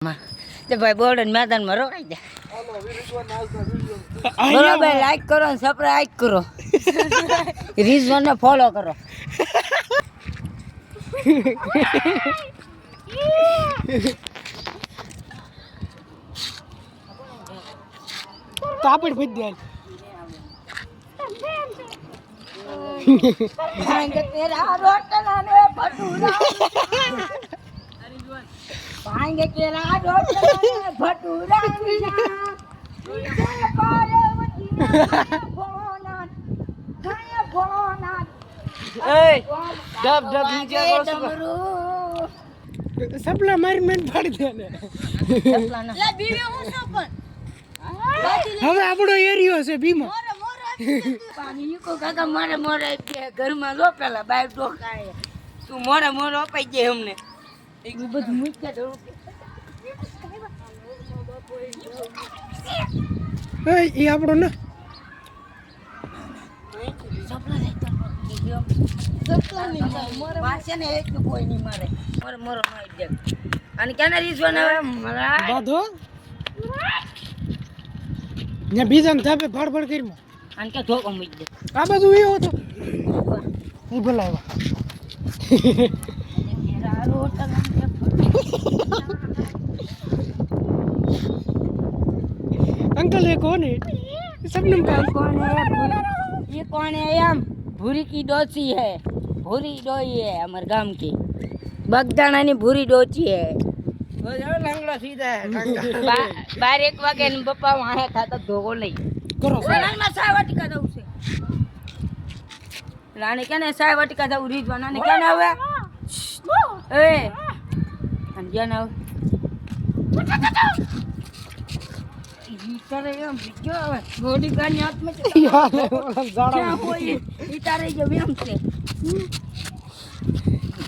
તો ભાઈ બોર્ડન મેદાનમાં રોકાઈ દે. બરાબર લાઈક કરો ને સબસ્ક્રાઇબ કરો. રિઝવાનને ફોલો કરો. તો આપણે ભજ દે. ભાંગે તેરા રોટલા ને ભટુરા. ભાંગે તેરા રોટલા ને ભટુરા. સપલા મારી મેન પાડી દે ને. હવે આપણો એરિયો છે ભીમા. કાકા મારે મોરે ઘરમાં લો પેલા બાર ડોકાય તું મોરે મોરે અપાઈ જાય અમને એવું બધું મૂક્યા તો એ આપણો ને કોઈ નહીં મારે મોરે મોરો મારી દે અને ક્યાં રીઝવાન આવે બાધો ને બીજાને ધાબે ફાડફાડ કરીમાં અને કે ધોકો મૂકી દે આ બાજુ એવો હતો એ બોલાવ્યા अंकल ये कौन है सबनम का कौन है ये कौन है हम भूरी की डोची है भूरी डोई है हमारे गांव की बगदाना ની ભૂરી ડોચી હે लंगड़ा सीधा है 12 વાગે ને પપ્પા વાહે ખાતા ધોકો લઈ કરો સોનામાં સાય વાટિકા દઉં છે રાણી કેને સાય વાટિકા દઉં રીજવાના ને કેને હવે એ અને કેને હવે ઈતારે એમ જો હવે બોડી ગાની હાથમાં છે જાડા હોય ઈતારે જો એમ છે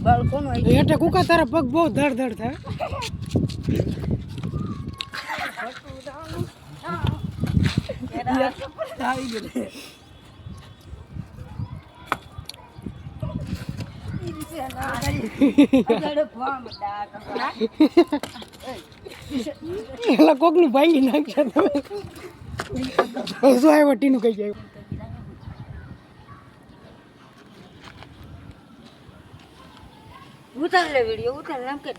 બાળકોનો એટલે કુકા તારા પગ બહુ ધડ ધડ થાય એલા કોક નું ભાંગી નાખશે તમે શું આવ્યો ટીનું કઈ જાય ઉતાર લે વિડિયો ઉતાર નામ કે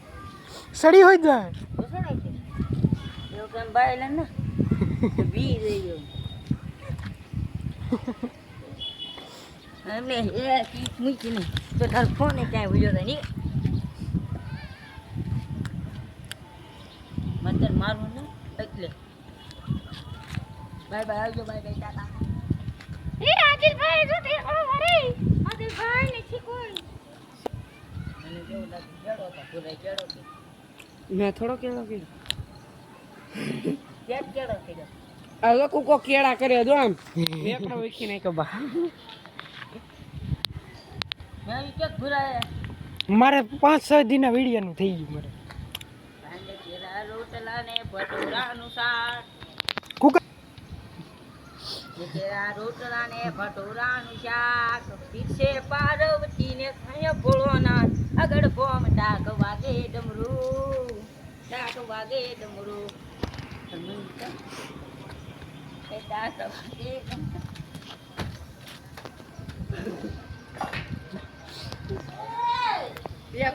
સડી હોય જાય એવું કેમ બાયલા ને બી રહી ગયો એમને એ કીટ મૂકી નહીં તો તાર ફોન એ ક્યાંય ભૂલ્યો થાય નહીં મંતર મારું ને એટલે બાય બાય આવજો બાય બાય ટાટા એ આદિલભાઈ જો તે અરે આદિલભાઈ ને શીખોઈ મને જેવું લાગે કેડો તો પૂરા કેડો કે મેં થોડો કેળો કર્યો કેડો કર્યો આ લોકો કો કેળા કરે જો આમ એકડો વેખી નાખ્યો બા મેં કે ભૂરાય મારે 5-6 દિના વિડિયા નું થઈ ગયું મારે ભાંગે કેરા રોટલા ને ભટુરાનું શાક કુકા કેરા રોટલા ને ભટુરાનું શાક પીછે પાર્વતી ને ખાય ભોળોના આગળ ભોમ ડાક વાગે ડમરું ડાક વાગે ડમરું ડાક વાગે ડમરું